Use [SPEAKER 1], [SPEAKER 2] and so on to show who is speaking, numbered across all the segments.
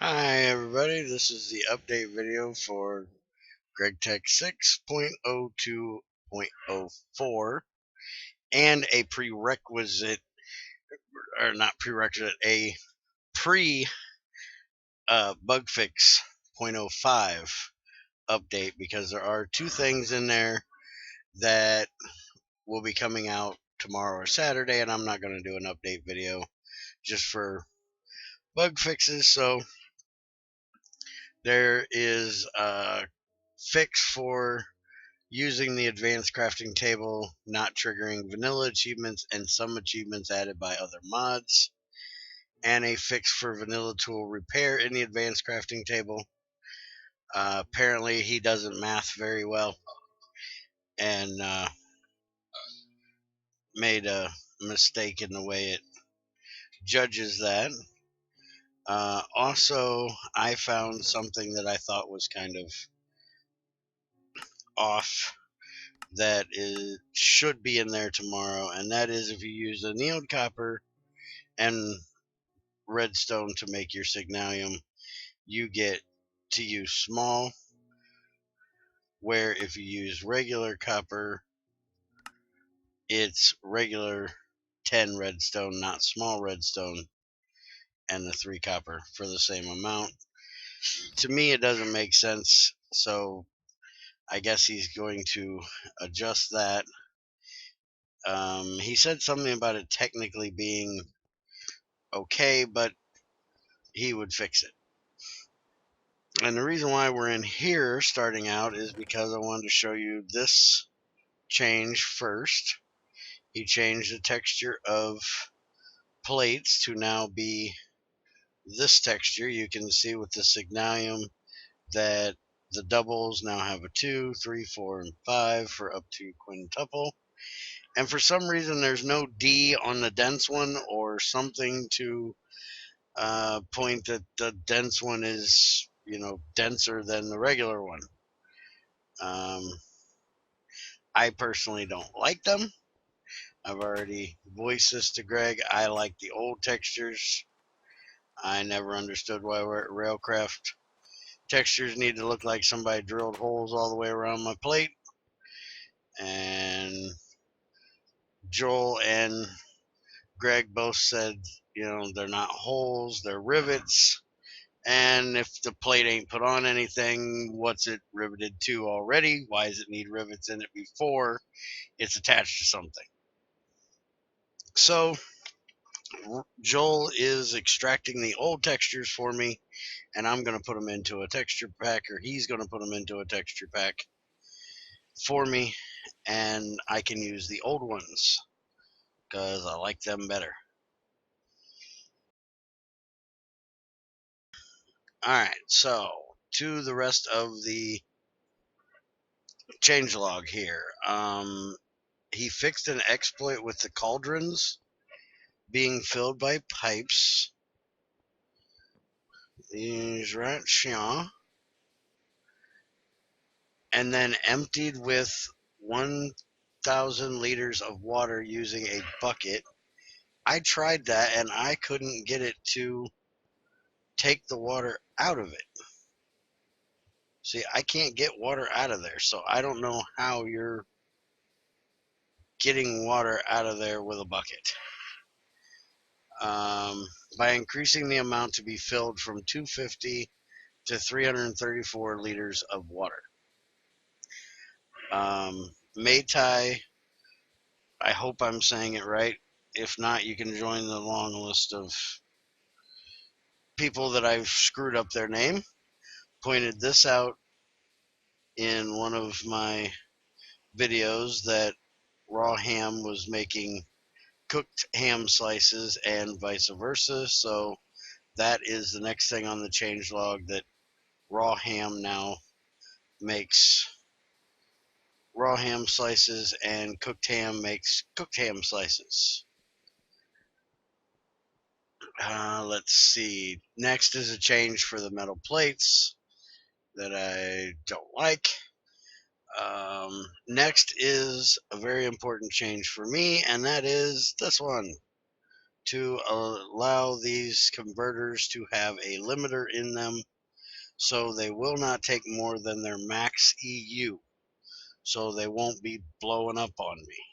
[SPEAKER 1] Hi everybody, this is the update video for Gregtech 6.02.04 and a prerequisite, or not prerequisite, a pre bug fix 0.05 update, because there are two things in there that will be coming out tomorrow or Saturday, and I'm not going to do an update video just for bug fixes. So there is a fix for using the advanced crafting table, not triggering vanilla achievements and some achievements added by other mods, and a fix for vanilla tool repair in the advanced crafting table. Apparently he doesn't math very well and made a mistake in the way it judges that. Also, I found something that I thought was kind of off that should be in there tomorrow, and that is if you use a neon copper and redstone to make your signalium, you get to use small, where if you use regular copper, it's regular 10 redstone, not small redstone, and the 3 copper for the same amount. To me, it doesn't make sense, so I guess he's going to adjust that. He said something about it technically being okay, but he would fix it. And the reason why we're in here starting out is because I wanted to show you this change first. He changed the texture of plates to now be this texture. You can see with the signalium that the doubles now have a 2, 3, 4, and 5 for up to quintuple. And for some reason, there's no D on the dense one or something to point that the dense one is, denser than the regular one. I personally don't like them. I've already voiced this to Greg. I like the old textures. I never understood why Railcraft textures need to look like somebody drilled holes all the way around my plate. And Joel and Greg both said, they're not holes, they're rivets. And if the plate ain't put on anything, what's it riveted to already? Why does it need rivets in it before it's attached to something? So Joel is extracting the old textures for me, and I'm going to put them into a texture pack, or he's going to put them into a texture pack for me, and I can use the old ones because I like them better. Alright, so to the rest of the changelog here. He fixed an exploit with the cauldrons being filled by pipes. These right here. And then emptied with 1,000 liters of water using a bucket. I tried that and I couldn't get it to take the water out of it. See, I can't get water out of there, so I don't know how you're getting water out of there with a bucket. By increasing the amount to be filled from 250 to 334 liters of water. Maytai, I hope I'm saying it right. If not, you can join the long list of people that I've screwed up their name. Pointed this out in one of my videos, that raw ham was making cooked ham slices and vice versa. So that is the next thing on the changelog, that raw ham now makes raw ham slices and cooked ham makes cooked ham slices. Let's see. Next is a change for the metal plates that I don't like. Next is a very important change for me, and that is this one. to allow these converters to have a limiter in them, so they will not take more than their max EU, so they won't be blowing up on me.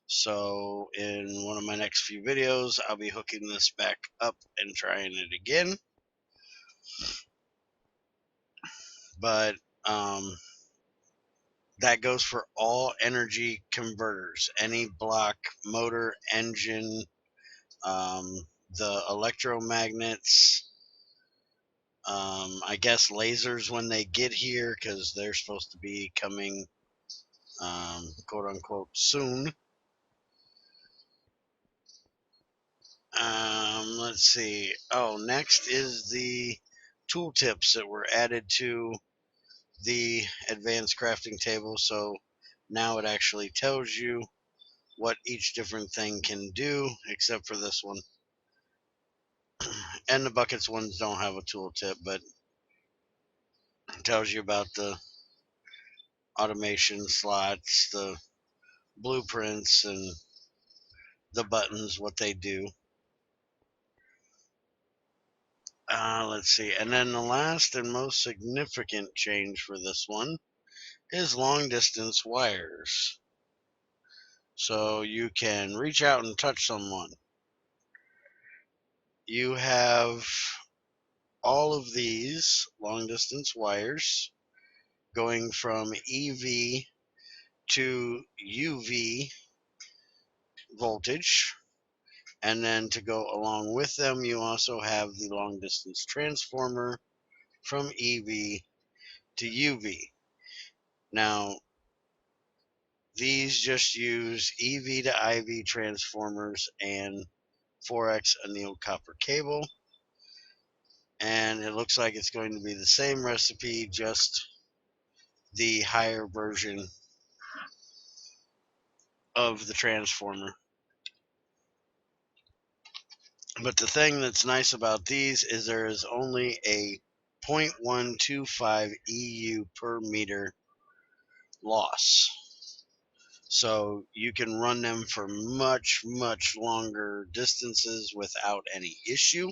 [SPEAKER 1] So in one of my next few videos, I'll be hooking this back up and trying it again. But that goes for all energy converters, any block, motor, engine, the electromagnets, I guess lasers when they get here, because they're supposed to be coming, quote unquote, soon. Let's see. Oh, next is the tooltips that were added to the advanced crafting table. So now it actually tells you what each different thing can do, except for this one. And the buckets ones don't have a tooltip, but it tells you about the automation slots, the blueprints, and the buttons, what they do. Let's see. And then the last and most significant change for this one is long distance wires. So you can reach out and touch someone. You have all of these long distance wires going from EV to UV voltage, and then to go along with them you also have the long distance transformer from EV to UV. Now these just use EV to IV transformers and 4x annealed copper cable, and it looks like it's going to be the same recipe, just the higher version of the transformer. But the thing that's nice about these is there is only a 0.125 EU per meter loss. So you can run them for much, much longer distances without any issue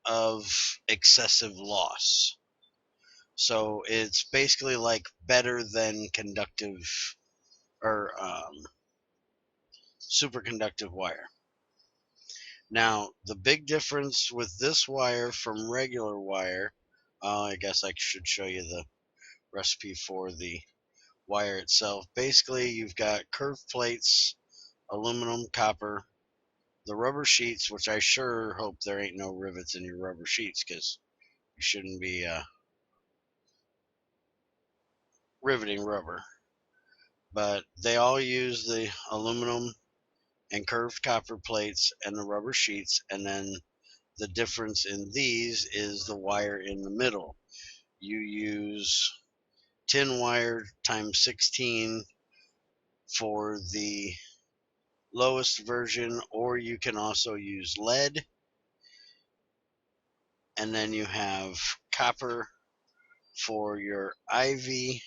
[SPEAKER 1] of excessive loss. So it's basically like better than conductive or superconductive wire. Now, the big difference with this wire from regular wire, I guess I should show you the recipe for the wire itself. Basically, you've got curved plates, aluminum, copper, the rubber sheets, which I sure hope there ain't no rivets in your rubber sheets, because you shouldn't be riveting rubber. But they all use the aluminum and curved copper plates and the rubber sheets, and then the difference in these is the wire in the middle. You use tin wire times 16 for the lowest version, or you can also use lead, and then you have copper for your IV,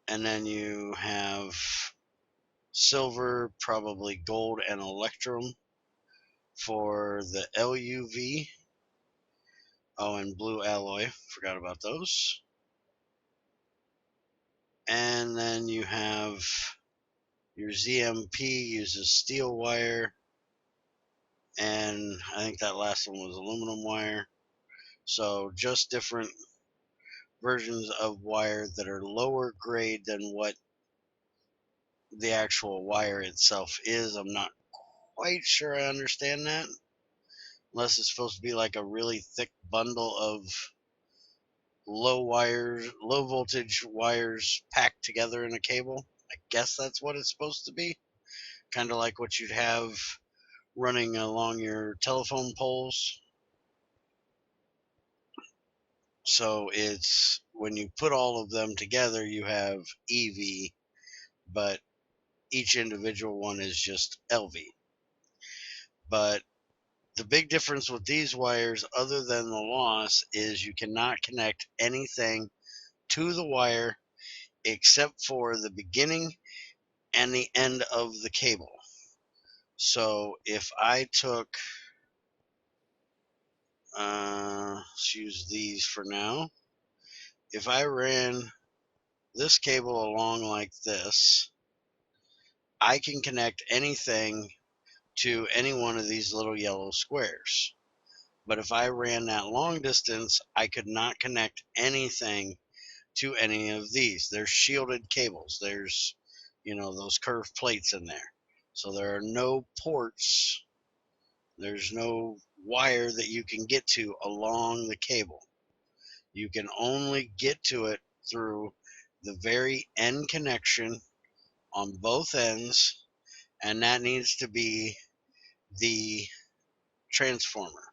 [SPEAKER 1] and then you have silver, probably gold, and electrum for the LUV. Oh, and blue alloy, forgot about those. And then you have your ZMP uses steel wire, and I think that last one was aluminum wire. So just different versions of wire that are lower grade than what the actual wire itself is. I'm not quite sure I understand that, unless it's supposed to be like a really thick bundle of low voltage wires packed together in a cable. I guess that's what it's supposed to be, kind of like what you'd have running along your telephone poles. So it's when you put all of them together you have EV, but each individual one is just LV. But the big difference with these wires, other than the loss, is you cannot connect anything to the wire except for the beginning and the end of the cable. So if I took, let's use these for now. If I ran this cable along like this, I can connect anything to any one of these little yellow squares. But if I ran that long distance, I could not connect anything to any of these. There's shielded cables. There's, those curved plates in there. So there are no ports. There's no wire that you can get to along the cable. You can only get to it through the very end connection on both ends, and that needs to be the transformer.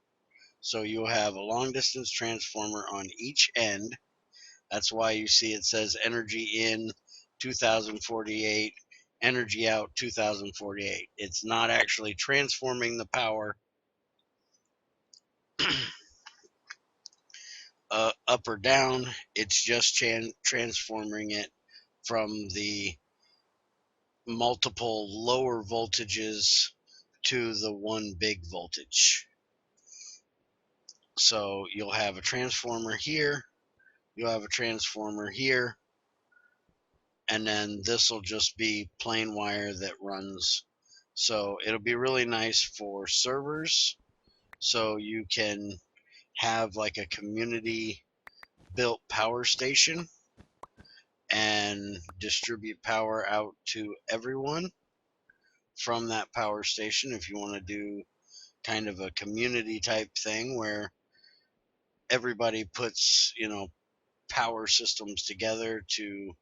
[SPEAKER 1] So you'll have a long distance transformer on each end. That's why you see it says energy in 2048, energy out 2048. It's not actually transforming the power up or down. It's just transforming it from the multiple lower voltages to the one big voltage. So you'll have a transformer here, you'll have a transformer here, and then this will just be plain wire that runs. So it'll be really nice for servers, so you can have like a community built power station and distribute power out to everyone from that power station. If you want to do kind of a community type thing where everybody puts, power systems together to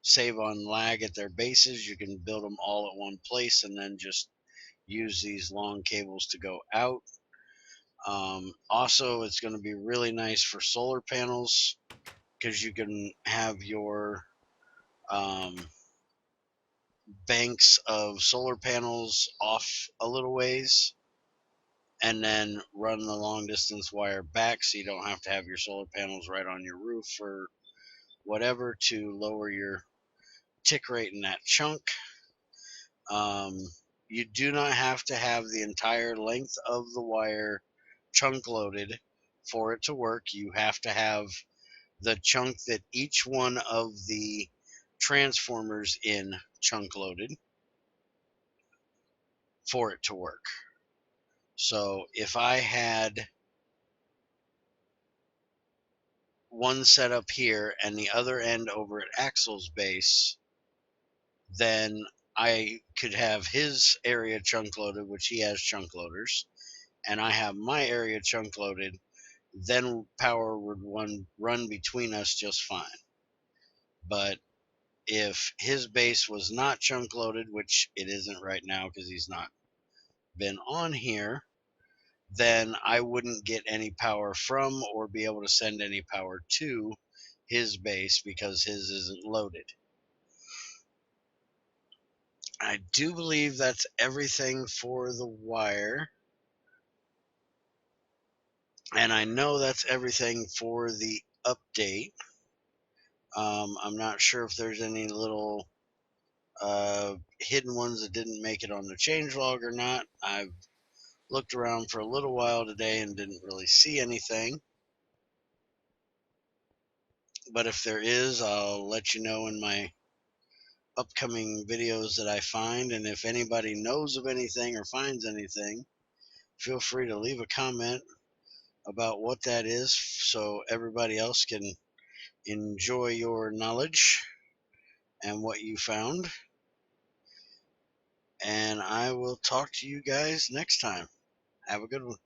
[SPEAKER 1] save on lag at their bases, you can build them all at one place and then just use these long cables to go out. Also, it's going to be really nice for solar panels because you can have your banks of solar panels off a little ways and then run the long distance wire back, so you don't have to have your solar panels right on your roof or whatever, to lower your tick rate in that chunk. You do not have to have the entire length of the wire chunk loaded for it to work. You have to have the chunk that each one of the transformers in chunk loaded for it to work. So if I had one set up here and the other end over at Axel's base, then I could have his area chunk loaded, which he has chunk loaders, and I have my area chunk loaded, then power would run between us just fine. But if his base was not chunk loaded, which it isn't right now because he's not been on here, then I wouldn't get any power from or be able to send any power to his base because his isn't loaded. I do believe that's everything for the wire. And I know that's everything for the update. I'm not sure if there's any little hidden ones that didn't make it on the changelog or not. I've looked around for a little while today and didn't really see anything. But if there is, I'll let you know in my upcoming videos that I find. And if anybody knows of anything or finds anything, feel free to leave a comment about what that is so everybody else can enjoy your knowledge and what you found. And I will talk to you guys next time. Have a good one.